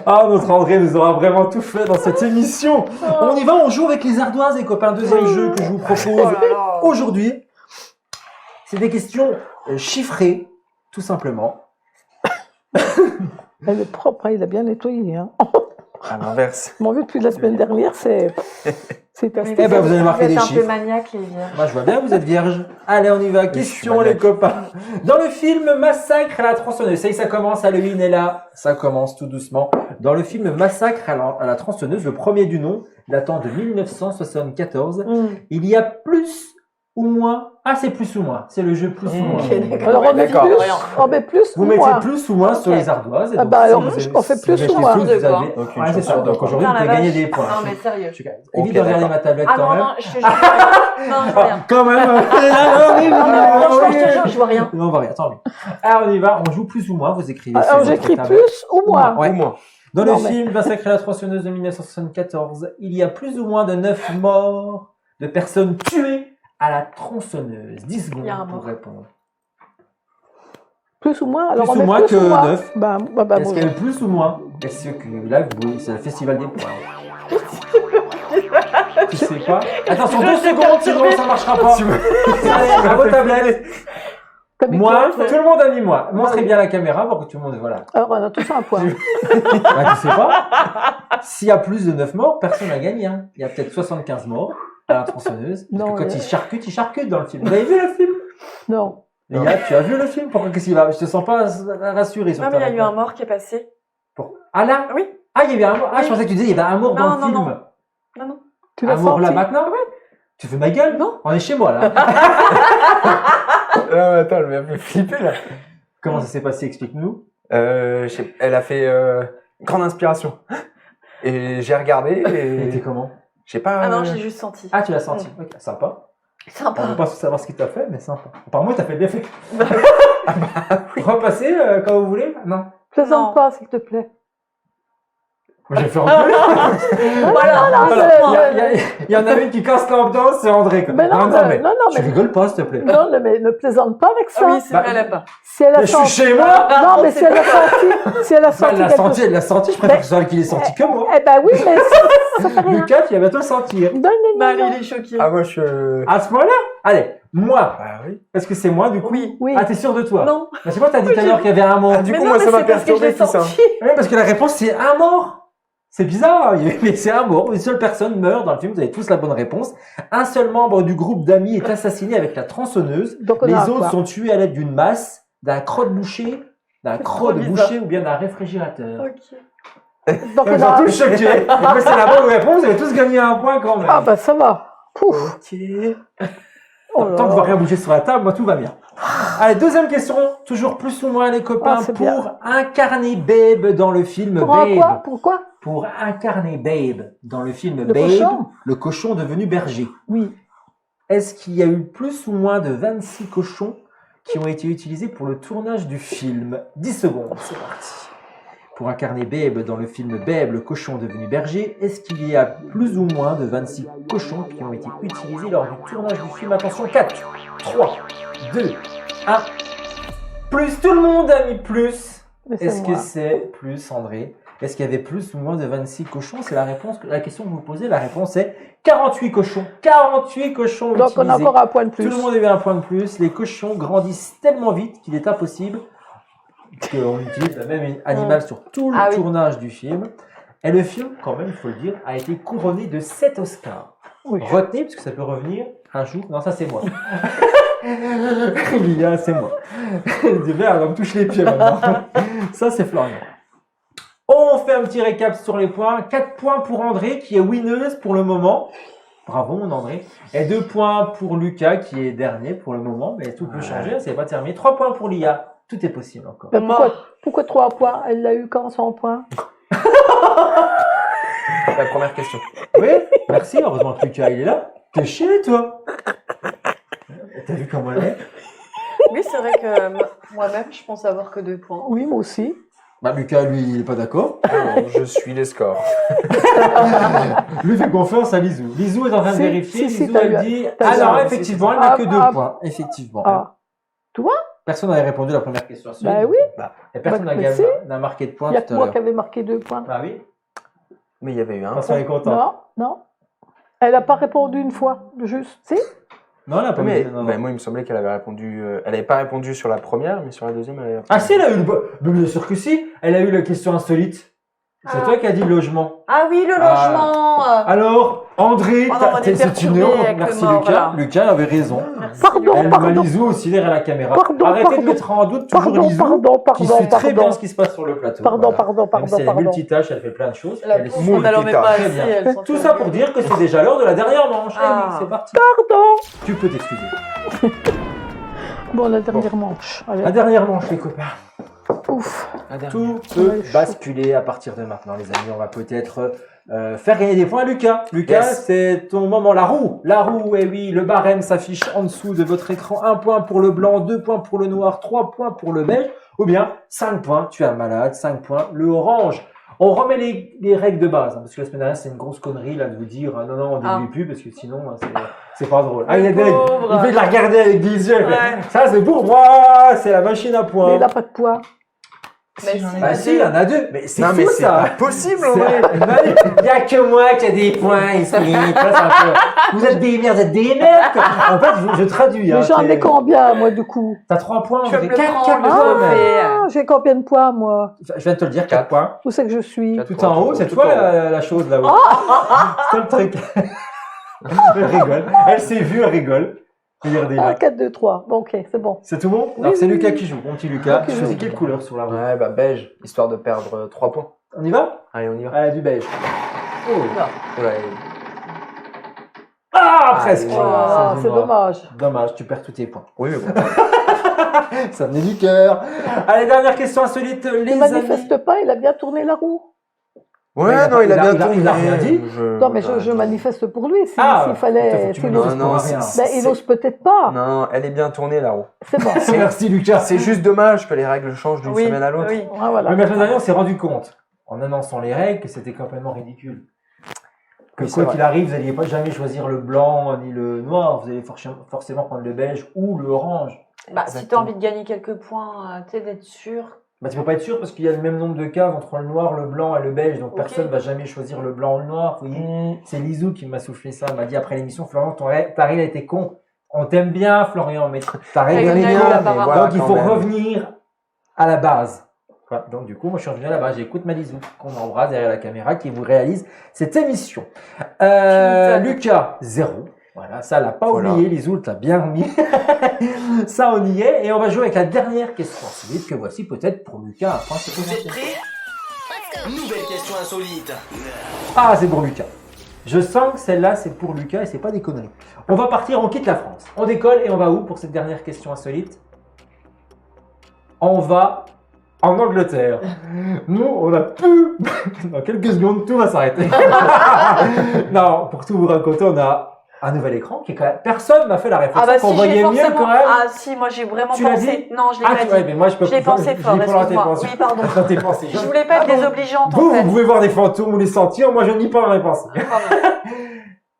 Ah, notre André nous aura vraiment tout fait dans cette émission. On y va, on joue avec les ardoises, les copains. Deuxième jeu que je vous propose Oh là là. aujourd'hui. C'est des questions chiffrées, tout simplement. Elle est propre, hein, il a bien nettoyé. Hein. À l'inverse. Mon vu depuis la semaine dernière, c'est Eh ben, vous allez marquer des un peu chiffres. maniaque, les vierges. Moi, je vois bien, vous êtes vierge. Allez, on y va. je suis Question, maniaque. les copains. Dans le film Massacre à la tronçonneuse, ça y est, ça commence, Halloween est là. Ça commence tout doucement. Dans le film Massacre à la tronçonneuse, le premier du nom, datant de 1974, il y a plus ou moins. Ah, c'est plus ou moins. C'est le jeu plus ou moins. Ok, d'accord. Alors on met D'accord. plus, on met plus Vous ou mettez moins. plus ou moins sur les ardoises. et Ah donc, bah si alors, vous avez- on fait si plus vous mettez ou moins. plus, vous avez- Aucune Ouais, c'est chance ça. sur deux. Donc aujourd'hui, vous Putain, pouvez la gagner vache. des points. Non, mais sérieux. Évite de regarder d'accord. ma tablette Ah quand non, même. non, je te jure. Non, je vois rien. Quand même. Franchement, je te jure, je vois rien. Non, on va rien, tant mieux. Alors, on y va. On joue plus ou moins. Vous écrivez. sur Alors votre j'écris tablette. plus ou moins. Ouais. Ou moins. Dans le Non, mais- film Massacre à la tronçonneuse de 1974, il y a plus ou moins de 9 morts de personnes tuées à la tronçonneuse. 10 secondes Il y a un pour mort. répondre. Plus ou moins. Alors Plus on ou met moins plus que ou moins. 9. Bah Est-ce bon. qu'il y a plus ou moins? Est-ce que là, c'est le festival des points? Tu sais pas? Attention, 2 secondes, sinon ça marchera pas. Allez, à vos tablettes. T'as mis Moi, quoi, tout le monde a mis moi. Montrez oui. bien la caméra pour que tout le monde, voilà. Alors on a tous un point. Bah, tu sais pas. S'il y a plus de 9 morts, personne n'a gagné, hein. Il y a peut-être 75 morts à la tronçonneuse. Parce Non, que quand mais- ils charcutent dans le film. Vous avez vu le film? Non. Les gars, tu as vu le film? Pourquoi qu'est-ce qu'il va? Je te sens pas rassuré sur Non, ta mais il y a eu un réponse. mort qui est passé. Ah là? Oui. Ah, il y avait un mort. Ah, je Oui. pensais que tu disais il y avait un mort dans Non, le non, film. non. Non, non. Tu Un l'as mort là senti. maintenant? Tu fais ma gueule? Non. On est chez moi là. Attends, elle m'a fait flipper là. Comment ça s'est passé? Explique-nous. Elle a fait grande inspiration. Et j'ai regardé Et et t'es comment? je sais pas. Ah non, j'ai juste senti. Ah, tu l'as senti. Ok, sympa. Sympa. On veut pas savoir ce qu'il t'a fait, mais sympa. Par moi, t'as fait bien fait. Repasser quand vous voulez? Non. Plaisante Non. pas, s'il te plaît. Moi, je vais faire un peu. Voilà. non, Il y en a une qui casse l'ambiance, c'est André. Quoi. Mais non, mais non, tu mais rigoles pas, s'il te plaît. non, mais ne plaisante pas avec ça. Ah oui, c'est Bah, vrai, elle aime pas. Si elle a Mais je suis senti. chez moi. Non, mais si elle a senti. Si elle a Bah, senti. elle l'a quelque senti, chose- elle l'a senti. Je préfère que ce soit elle qui l'ait senti que moi. Eh ben oui, mais ça fait rien. Lucas, tu vas bientôt le sentir. Non, non, Bah, non, allez, non. il est choqué. Ah, moi je. À ce moment-là, allez, moi. Bah oui. Est-ce que c'est moi du coup? Oui. Oui. Ah, t'es sûr de toi? Non. Bah, c'est quoi t'as dit tout à l'heure qu'il y avait un mort? Ah, du Mais coup, non, moi mais ça m'a c'est parce que je perturbé l'ai tout ça. senti. Oui, parce que la réponse c'est un mort. C'est bizarre, mais c'est un mort. Une seule personne meurt dans le film, vous avez tous la bonne réponse. Un seul membre du groupe d'amis est assassiné avec la tronçonneuse. Donc on Les a autres quoi sont tués à l'aide d'une masse, d'un crotte-boucher, d'un crotte bizarre. bouché ou bien d'un réfrigérateur. Ok. Donc Ils on sont a. tous choqués. Mais c'est la bonne réponse, vous avez tous gagné un point quand même. Ah bah ça va. Pouf. Ok. Oh là Tant que je là. vois rien bouger sur la table, moi tout va bien. Allez, deuxième question, toujours plus ou moins les copains, Ah, c'est pour bien. incarner Babe dans le film Pour un Babe. quoi Pourquoi Pour incarner Babe dans le film Le Babe, cochon le cochon devenu berger. Oui. Est-ce qu'il y a eu plus ou moins de 26 cochons qui ont été utilisés pour le tournage du film? 10 secondes, c'est parti. Pour incarner Babe dans le film Babe, le cochon devenu berger, est-ce qu'il y a plus ou moins de 26 cochons qui ont été utilisés lors du tournage du film? Attention, 4, 3, 2, 1. Plus, tout le monde a mis plus. Mais c'est Est-ce que moi. c'est plus, André? Est-ce qu'il y avait plus ou moins de 26 cochons? C'est la réponse, la question que vous posez. La réponse est 48 cochons. 48 cochons Donc on a utilisés. encore un point de plus. Tout le monde a eu un point de plus. Les cochons grandissent tellement vite qu'il est impossible qu'on utilise le même animal sur tout le Ah oui. tournage du film. Et le film, quand même, il faut le dire, a été couronné de 7 Oscars. Oui. Retenez, parce que ça peut revenir un jour. Non, ça c'est moi. Lia, c'est moi. Du merde, on me touche les pieds maintenant. Ça c'est Florian. On fait un petit récap sur les points. 4 points pour André, qui est winneuse pour le moment. Bravo, mon André. Et 2 points pour Lucas, qui est dernier pour le moment. Mais tout peut changer, c'est pas terminé. 3 points pour Lia. Tout est possible encore. Mais pourquoi 3 points Elle l'a eu quand 100 points La première question. Oui, merci. Heureusement que Lucas, il est là. T'es chier, toi. T'as vu comment elle est? Oui, c'est vrai que moi-même, je pense avoir que 2 points. Oui, moi aussi. Bah, Lucas, lui, il est pas d'accord. Alors, je suis les scores. Lui fait confiance à Lizou. Lizou est en train de Si, vérifier. si, Lizou, t'as elle eu- dit. t'as eu Alors, un- effectivement, elle n'a que 2 Ah, points. Effectivement. Ah. Personne n'avait répondu à la première question. Bah oui. Et personne Bah, n'a mais si. n'a marqué de Il points n'y a tout que à moi l'heure. qui avait marqué 2 points. Bah oui. Mais il y avait eu un. Vincent est content. Non, non. Elle n'a pas répondu une fois, juste. Si Non, elle n'a pas Mais mis. Non, bah, non. moi, il me semblait qu'elle avait répondu. Elle n'avait pas répondu sur la première, mais sur la deuxième, elle avait répondu. Ah si, elle a eu le... Mais bien sûr que si. Elle a eu la question insolite. C'est toi qui as dit logement. Ah oui, le Ah. logement. Alors, André, Oh non, on est c'est une perturbés honte. avec le Merci mort, Lucas. voilà. Lucas avait raison. Pardon, Elle pardon. Malizou aussi derrière la caméra. Pardon, Arrêtez pardon. de mettre en doute toujours Pardon, Lisou, pardon, qui pardon, sait très bien pardon. ce qui se passe sur le plateau. Pardon, Voilà. pardon, Même pardon, si elle est pardon. multitâche, elle fait plein de choses. La Elle est pauvre, elle en met multitâche. pas Très assez. bien. Elle s'en Tout fait ça pour dire que c'est déjà l'heure de la dernière manche. Eh Ah. oui, c'est parti. Pardon. Tu peux t'excuser. Bon, la dernière manche. Allez. La dernière manche, les copains. Ouf. Tout peut Ouais, chaud. basculer à partir de maintenant, les amis. On va peut-être faire gagner des points à Lucas. Lucas, Yes. c'est ton moment. La roue, eh oui, le barème s'affiche en dessous de votre écran. 1 point pour le blanc, 2 points pour le noir, 3 points pour le beige. Ou bien 5 points, tu es un malade, 5 points, le orange. On remet les règles de base, hein, parce que la semaine dernière, c'est une grosse connerie là de vous dire non, non, on Ah. débute plus, parce que sinon, c'est pas drôle. Le il est dingue. pauvre. Il fait de la regarder avec des yeux. il fait, Ouais. ça, c'est pour moi, c'est la machine à Mais points. il n'a pas de poids. Mais si, Bah si, il y en a 2. Mais c'est Non, fou mais c'est ça. pas possible, en C'est- vrai. Il n'y a que moi qui ai des points ici. Ça, c'est un peu- Vous êtes des merdes, quoi. En fait, je traduis. Mais Hein, j'en ai combien, moi, du coup? T'as 3 points, Tu on vas fait me le 4 prendre, le points. trophée. Ah, j'ai combien de poids, moi? Je viens de te le dire, 4 points. Où c'est que je suis? 4 Tout en haut, c'est Tout toi en haut. la chose là-haut. C'est toi le truc. Elle rigole. Elle s'est vue, elle rigole. Regardez Ah, là. 4, 2, 3. Bon, ok, c'est bon. C'est tout bon? Oui, Alors c'est oui, Lucas oui. qui joue. Mon petit Lucas. Ok, Tu choisis oui. quelle couleur sur la roue? Ouais, bah beige, histoire de perdre 3 points. On y va? Allez, on y va. Allez, du beige. Oh. Ouais. Ah, presque. Ah, Ah, du c'est noir. dommage. Dommage, tu perds tous tes points. Oui, mais bon. Ça venait du cœur. Allez, dernière question insolite, les Il amis. manifeste pas, il a bien tourné la roue. Ouais, il a non, pas- il a il a- bien il a- tourné. il a rien dit. Non, mais je manifeste pour lui. S'il Ah, s'il fallait. tu s'il me ose- dises non, pour rien. c'est- Ben, il ose peut-être pas. Non, elle est bien tournée, la roue. C'est bon. Merci Lucas. C'est juste dommage que les règles changent d'une Oui, semaine à l'autre. oui. Ah, voilà. Mais la semaine dernière, on s'est rendu compte, en annonçant les règles, que c'était complètement ridicule. Que Oui, c'est quoi vrai. qu'il arrive, vous n'alliez pas jamais choisir le blanc ni le noir. Vous allez forcément prendre le beige ou le orange. Bah, si t'as envie de gagner quelques points, tu sais, d'être sûr. Bah, tu peux pas être sûr parce qu'il y a le même nombre de cases entre le noir, le blanc et le beige. Donc Ok. personne va jamais choisir le blanc ou le noir. Vous voyez, c'est Lizou qui m'a soufflé ça. Elle m'a dit après l'émission, Florian, ta règle a été con. On t'aime bien, Florian, mais ta règle Elle elle est est con. bien, Donc apparemment. voilà, il quand faut même. revenir à la base. Voilà. Donc du coup, moi je suis revenu à la base. J'écoute ma Lizou, qu'on embrasse derrière la caméra, qui vous réalise cette émission. m'étonnes. Lucas, 0. Voilà, ça l'a pas Voilà. oublié, Lizou, t'as bien remis. Ça, on y est. Et on va jouer avec la dernière question insolite que voici peut-être pour Lucas. Un point Vous êtes supplémentaire. prêts? Nouvelle question insolite. Ah, c'est pour Lucas. Je sens que celle-là, c'est pour Lucas et c'est pas des conneries. On va partir, on quitte la France. On décolle et on va où pour cette dernière question insolite? On va en Angleterre. Nous, on a pu... Dans quelques secondes, tout va s'arrêter. Non, pour tout vous raconter, on a un nouvel écran qui est quand même... Personne n'a fait la réflexion Ah bah qu'on si, voyait j'ai mieux forcément... quand même. Ah si, moi j'ai vraiment Tu l'as pensé. dit Non, je l'ai Ah, pas ouais, dit. mais moi, je peux Je l'ai pensé fort, je l'ai pas excuse-moi. pensées. Oui, pardon. Dans tes pensées. Je voulais pas être Ah bon. désobligeante Vous, en fait. vous pouvez voir des fantômes ou les sentir. Moi, je n'y pas dans les pensées. Pardon.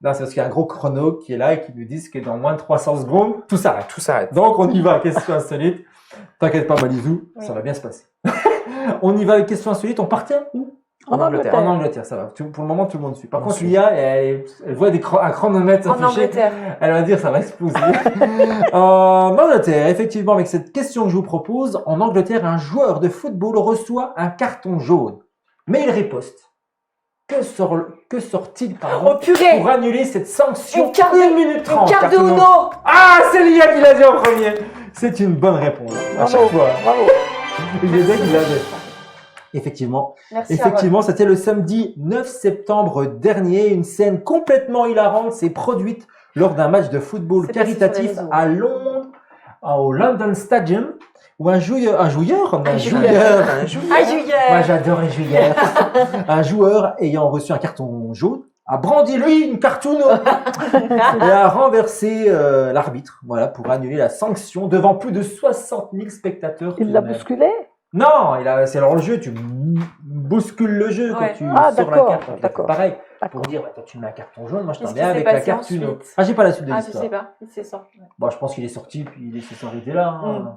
Non, c'est parce qu'il y a un gros chrono qui est là et qui nous dit que dans moins de 300 secondes, tout s'arrête. Tout s'arrête. Donc, on y va, question insolite. T'inquiète pas, Malizou, Oui. ça va bien se passer. On y va avec question insolite. On partait où? En Angleterre. En Angleterre, ça va. Pour le moment, tout le monde suit. Par On contre, suit. Lia, elle voit un chronomètre En s'afficher. Angleterre. Elle va dire ça va exploser. En Angleterre, effectivement, avec cette question que je vous propose, en Angleterre, un joueur de football reçoit un carton jaune. Mais il riposte. Que sort-il Oh purée. pour annuler cette sanction? Une carte de- 1 minute 30. Une carte de carton jaune. Uno. Ah, c'est Lia qui l'a dit en premier. C'est une bonne réponse. À Bravo, chaque fois. bravo. Il est qu'il l'avait. Effectivement. Merci. Effectivement, c'était le samedi 9 septembre dernier. Une scène complètement hilarante s'est produite lors d'un match de football C'est passé caritatif sur les réseaux. à Londres, au London Stadium, où un joueur, Un joueur. Ah, Juliette. moi j'adore les joueurs, un joueur ayant reçu un carton jaune a brandi lui une cartoune et a renversé l'arbitre, voilà, pour annuler la sanction devant plus de 60 000 spectateurs. Il tout l'a de même. bousculé? Non, c'est dans le jeu, tu bouscules le jeu quand Ouais. tu Ah, sors la d'accord, carte. Donc, d'accord. Pareil, D'accord. pour dire, bah, toi tu mets un carton jaune, moi je t'en Qu'est-ce mets qui un s'est avec la passé carte Uno. ensuite? Ah, j'ai pas la suite de Ah, je l'histoire. sais pas. Il s'est sorti. Bon, je pense qu'il est sorti, puis il s'est arrêté là. Hein. Uno.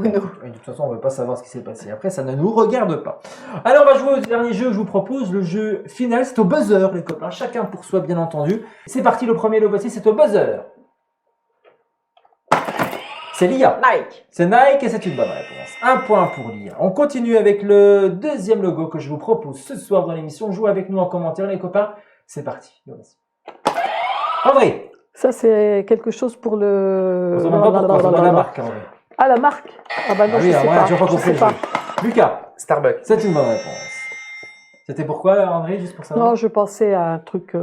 Et de toute façon, on veut pas savoir ce qui s'est passé. Après, ça ne nous regarde pas. Alors, on va jouer au dernier jeu que je vous propose. Le jeu final, c'est au buzzer, les copains. Chacun pour soi, bien entendu. C'est parti, le premier, le voici, c'est au buzzer. C'est Lia. Nike. C'est Nike et c'est une bonne réponse. 1 point pour Lia. On continue avec le deuxième logo que je vous propose ce soir dans l'émission. Jouez avec nous en commentaire les copains. C'est parti. André. Ça, c'est quelque chose pour le... On ne demande pas pourquoi, on demande la marque. André. Ah, la marque? Ah bah non, Ah oui, je sais pas. tu n'as pas Je compris sais le pas. jeu. Lucas. Starbucks. C'est une bonne réponse. C'était pourquoi, André, juste pour savoir? Non, je pensais à un truc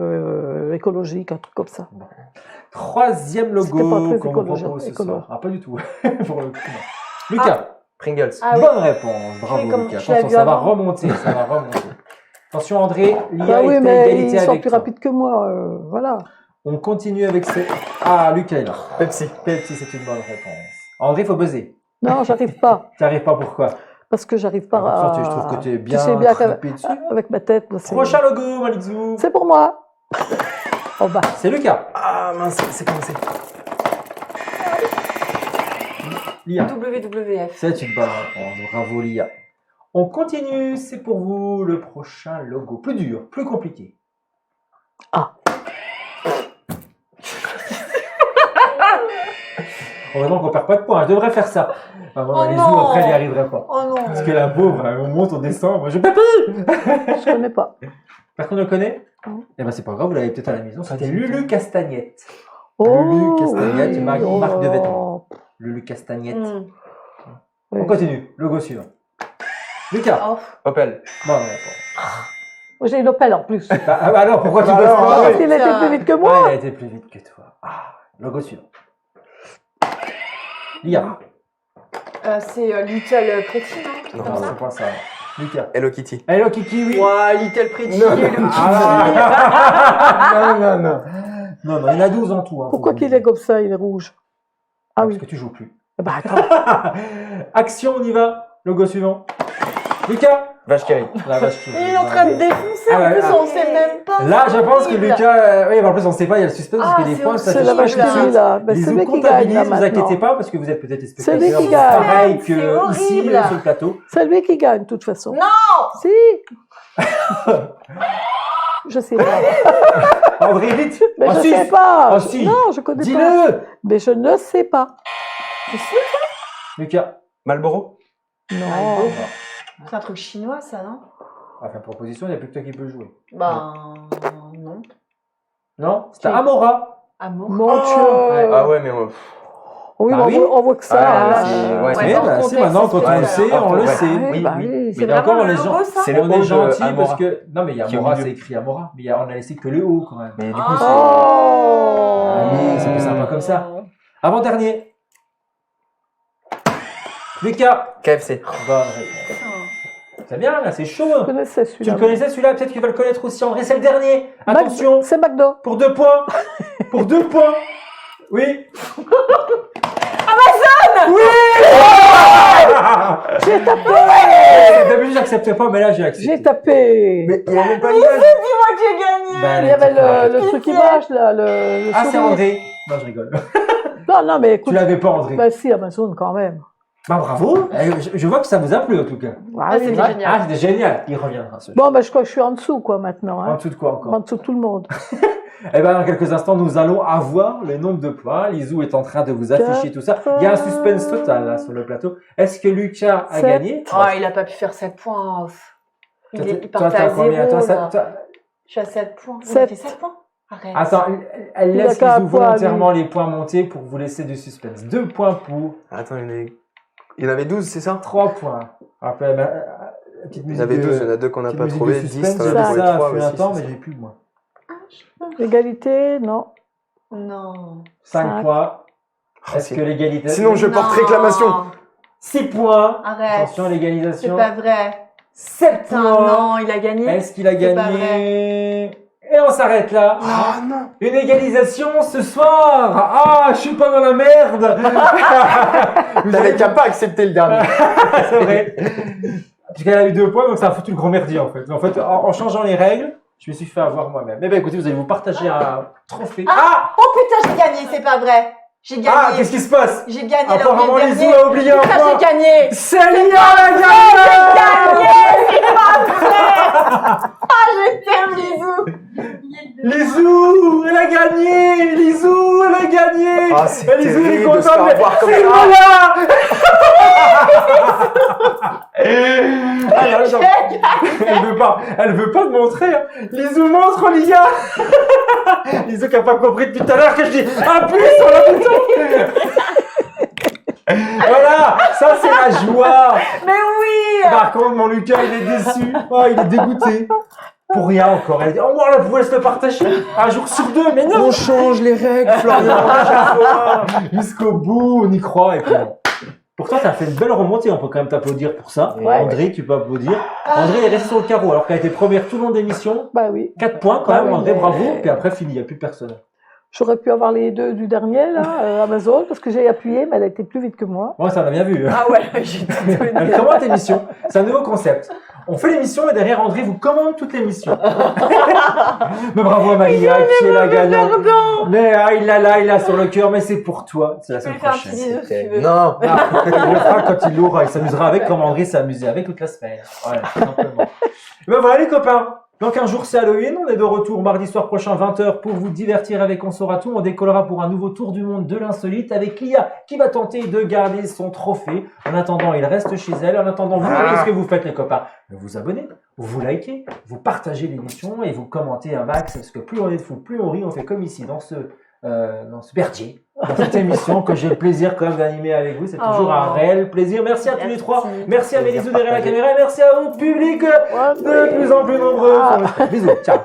écologique, un truc comme ça. Bon. Troisième C'était pas logo très qu'on vous écolo, propose ce écolo. soir. Ah, pas du tout. Pour le coup, non. Lucas. Pringles. Ah oui. Bonne réponse. Bravo, Oui, comme Lucas. je l'ai Attention, vu ça va avant. remonter. Ça va remonter. Attention, André. Lia Bah oui, est à mais égalité ils sont avec plus toi. rapides que moi. Voilà. On continue avec ces... Ah, Lucas est là. Pepsi. Pepsi, c'est une bonne réponse. André, il faut buzzer. Non, j'arrive pas. Tu n'arrives pas, pourquoi? Parce que j'arrive pas Comme à... ça, je trouve que tu es bien sais bien frappé dessus. avec ma tête. moi, c'est- Prochain logo, Malikzou. C'est pour moi. Oh bah. C'est Lucas. Ah mince, c'est commencé. Lia. WWF. C'est une bonne réponse. Bravo, Lia. On continue. C'est pour vous le prochain logo. Plus dur, plus compliqué. Ah. Heureusement qu'on perd pas de points. Je devrais faire ça. Enfin, Oh les non. zoos, après, elle n'y arriverait pas. Oh non. Parce que la pauvre, on monte, on descend. Moi, je peux plus. Je connais pas. Personne ne le connaît? Non. Eh ben, c'est pas grave, vous l'avez peut-être à la maison. C'était Lulu Castagnette. Oh, Lulu Castagnette, oui. marque Oh. de vêtements. Lulu Castagnette. Hmm. Oui. On continue. Logo suivant. Lucas. Oh. Opel. Bon, réponse. Moi, j'ai une Opel en plus. Bah, alors, pourquoi tu Bah, bosses alors, pas? ah Parce oui. qu'il était plus vite que Ouais, moi. il a été plus vite que toi. Ah, logo suivant. Lia. C'est Little Pretty, non? Non, Comme Non, ça. c'est pas ça. Lucas. Hello Kitty. Hello Kiki, oui. Ouah, Little Pretty, Non. Hello Kitty. Ah, non, non, il y en a 12 en tout. Hein, Pourquoi faut qu'il vous est comme ça, il est rouge? Ah Parce oui. que tu joues plus. Bah attends. Action, on y va. Logo suivant. Lucas. Vache qui rit. La vache qui rit. Il est en train de défoncer, Ah en ouais, plus ah. on sait même pas. Là, je pense que horrible. Lucas. Oui, en plus, on ne sait pas, il y a le suspense parce Ah, que les c'est points, horrible. ça C'est la vache qui là. rit là. Ben, Les c'est zoos lui qui gagne comptabilisent, là vous inquiétez maintenant. pas parce que vous êtes peut-être les C'est lui spectateurs. qui gagne. Pareil C'est que ici horrible. sur le plateau. C'est lui qui gagne de toute façon. Non. Si. Je sais pas. André, vite. Mais Ah, je si. sais pas. Ah, si. Non, je connais pas. Dis-le. Mais je ne sais pas. Lucas. Malboro. Non. C'est un truc chinois ça, non? Enfin, proposition, il n'y a plus que toi qui peux jouer. Ben non. Non, c'était Si. Amora. Amour. Mon Oh. Dieu. Ah ouais, mais Oui, Bah mais oui. on voit que ça. Ah, hein. ouais. Oui, dans le bah, si, contexte, maintenant, quand c'est on le ça, sait, alors. on le Ouais. sait. Ah, Oui, bah oui. oui. C'est Mais vraiment encore, le les logo, gens, ça? C'est le on haut est de gentil Amora. parce que. Non, mais il y a Qui est au Amora, milieu. c'est écrit Amora. Mais on a laissé que le haut quand même. Mais du coup, Ah. c'est. Oh. Ah oui, c'est plus sympa comme ça. Avant-dernier. Lucas. KFC. Bonne réponse. C'est bien, là, c'est chaud. Je Hein. connaissais Tu celui-là. le connaissais celui-là, peut-être qu'il va le connaître aussi. André, c'est le dernier. Attention, C'est McDo. pour 2 points. Pour 2 points. Oui. J'ai tapé. D'habitude, j'acceptais pas, mais là, j'ai accepté. J'ai tapé. Mais il a même pas l'image. Dis-moi que j'ai gagné. Ben, Il y avait elle était le truc qui marche là. Le Ah, c'est sourire. André. Non, je rigole. Non, non, mais Tu écoute. l'avais pas, André. Bah si, Amazon quand même. Bah, bravo. Je vois que ça vous a plu, en tout cas. Ah, Ah, oui. c'était génial. Ah, c'était génial. Il reviendra, ce Bon, bah je crois que je suis en dessous quoi maintenant. En Hein. dessous de quoi encore En dessous de tout le monde. Eh bien, dans quelques instants, nous allons avoir le nombre de points. Lizou est en train de vous afficher tout ça. Il y a un suspense total là sur le plateau. Est-ce que Lucas a 7. gagné? Oh, il a pas pu faire 7 points. Toi, Il toi, partait t'as à combien? 0. Toi, Je suis à 7 points. Il a 7. fait 7 points. Arrête. Attends, elle Il a laisse qu'un Lizou point, volontairement les points monter pour vous laisser du suspense. 2 points pour, Attends, il y en avait 12, c'est ça? 3 points. Après, la petite Il y musique en avait de- 12, il y en a 2 qu'on n'a petite pas musique trouvé. de 10, suspense, t'en j'ai as fait trouvé ça 3 fait un aussi. temps, c'est mais ça. j'ai plus moi. Égalité, non. Non. 5 Cinq. points. Ah, Est-ce si. que l'égalité... Sinon, je porte Non. réclamation. 6 points. Arrête. Attention, C'est l'égalisation. pas vrai. 7 Putain, points. non, il a gagné. Est-ce qu'il a C'est pas gagné? Et on s'arrête là. Ah non. Une égalisation ce soir. Ah, je suis pas dans la merde. Vous T'avais avez qu'à pas accepter le dernier. c'est vrai. Parce qu'elle a eu 2 points, donc ça a foutu le grand merdier en fait. En fait, en changeant les règles, je me suis fait avoir moi-même. Mais ben écoutez, vous allez vous partager un trophée. Ah, Oh putain, j'ai gagné, c'est pas vrai. J'ai gagné. ah, qu'est-ce qui se passe? J'ai gagné Apparemment, le Lizou dernier. a oublié un Putain, point. j'ai gagné. C'est Lia la gagnante. Gagné, c'est pas vrai. Je t'aime, Lisou. Lisou, elle a gagné. Lisou, elle a gagné. Ah, c'est Et Lisou, il est terrible de se content, faire mais avoir comme c'est ça. voilà. Alors, genre, elle veut pas te montrer. Hein. Lisou, montre, Lia. Lisou qui a pas compris depuis tout à l'heure que je dis appuie sur le bouton. Voilà, ça c'est la joie. Mais oui. Par contre, mon Lucas, il est déçu. Oh, il est dégoûté. Pour rien encore. Elle dit oh, on pouvait se le partager un jour sur deux, mais non. On change les règles, Florian, à chaque fois. Jusqu'au bout, on y croit. Et puis, bon. Pourtant, t'as fait une belle remontée. On peut quand même t'applaudir pour ça. Ouais. André, tu peux applaudir. André est resté sur le carreau alors qu'elle a été première tout le long de l'émission. Bah oui. 4 points quand Ah même, oui, André, mais- bravo. Puis après, fini, il n'y a plus personne. J'aurais pu avoir les 2 du dernier, là, Amazon, parce que j'ai appuyé, mais elle a été plus vite que moi. Moi, ça on a bien vu. Ah ouais, j'ai tout donné. Elle commente l'émission. C'est un nouveau concept. On fait l'émission et derrière André vous commande toute l'émission. Mais bravo à Maria qui est la gagnante. Mais il l'a sur le cœur, mais c'est pour toi. C'est la Tu peux semaine lui faire un petit prochaine. bisou si tu veux. Non. Ah, il le fera quand il l'aura. Il s'amusera avec comme André s'est amusé avec toute la semaine. Voilà, tout simplement. Et ben voilà les copains. Dans 15 jours, c'est Halloween. On est de retour mardi soir prochain, 20h, pour vous divertir avec On saura tout. On décollera pour un nouveau tour du monde de l'insolite avec Lia qui va tenter de garder son trophée. En attendant, il reste chez elle. En attendant, vous, qu'est-ce que vous faites les copains? Vous vous abonnez, vous likez, vous partagez l'émission et vous commentez un max. Parce que plus on est de fous, plus on rit. On fait comme ici dans ce berger, dans cette émission que j'ai le plaisir quand même d'animer avec vous. C'est toujours un réel plaisir. Merci à tous les trois. Merci à Mélisou derrière la caméra. Et merci à vous, public de plus en plus nombreux. Bisous. Ciao.